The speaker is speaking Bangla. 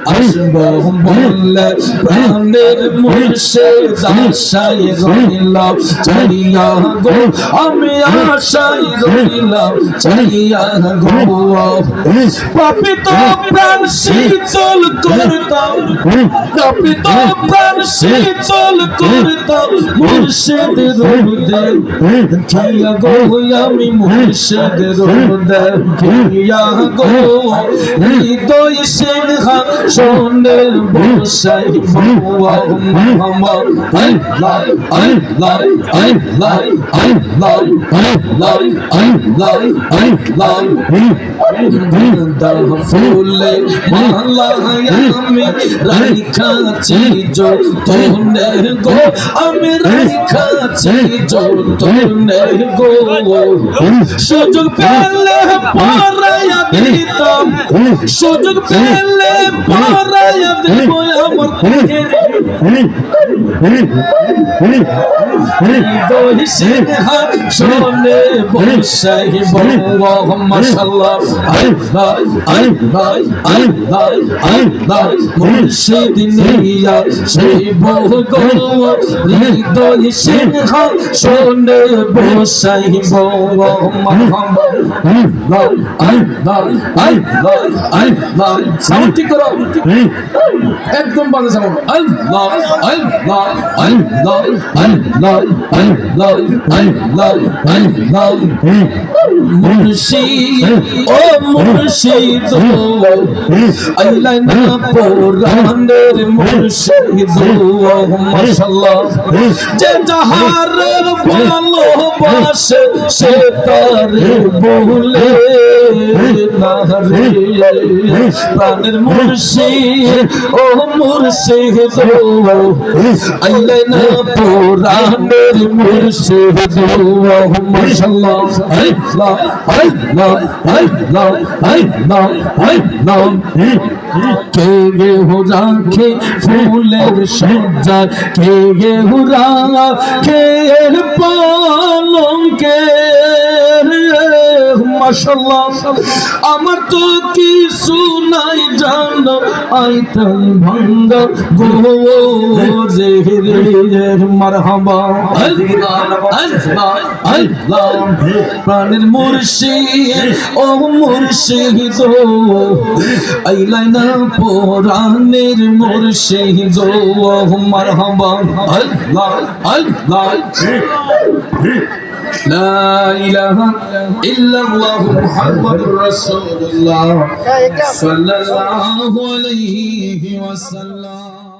আসবো বললে প্রাণের মুর্শিদ আশায় রইলাম চাইয়া গো আমি আশায় রইলাম চাইয়া গো পাপি তো প্রাণ শীতল করতাম পাপি তো প্রাণ শীতল করতাম মুর্শিদ রোদে খিয়া গো আমি মুর্শিদ রোদে খিয়া গো হৃদয় সিংহা শোনে বসাই মোহাম্মদ আল্লাহ আল্লাহ আল্লাহ আল্লাহ আল্লাহ আল্লাহ আল্লাহ ফুলে মালা আমি রাইখাছি যতনে গো আমি রাইখাছি যতনে গো সুযোগ পেলে পারায়া দিতাম সুযোগ পেলে পারায়া দেব আমার হৃদয় সিংহা শোনে বসাই মাশাআল্লাহ আল্লাহ আল্লাহ আল্লাহ আল্লাহ মুর্শিদ নিয়া সেই বহু গো হৃদয় সিংহা শোনে বসাই মোহাম্মদ আল্লাহ আল্লাহ আল্লাহ আল্লাহ সাউন্ড ঠিক করো একদম বাজে সাউন্ড আল্লাহ আল্লাহ আল্লাহ আল্লাহ আল্লাহ আল্লাহ আল্লাহ মুর্শিদ ও মুর্শিদ আল্লাহ না পুরানের মুর্শিদ মাশাআল্লাহ যে যাহার ভালোবাসে সে তার বলে না রে প্রাণের মুর্শিদ ও মুর্শিদ আল্লাহ না পুরানের মুর্শিদ মাশাআল্লাহ আল্লাহ আল্লাহ আল্লাহ আল্লাহ আল্লাহ কে গে হো রাখে ফুলের সজ্জা কে গে হো রাখে পালঙ্কে মাশাআল্লাহ আমার তো কিছু নাই জানো আইতাম ভাঙ্গ গো রে রে মারহাবা আল্লাহ আল্লাহ আল্লাহ প্রাণের মুর্শিদ ও মুর্শিদ আইলা না পুরানের মুর্শিদ মারহাবা আল্লাহ আল্লাহ لا إله إلا الله محمد رسول الله صلى الله عليه وسلم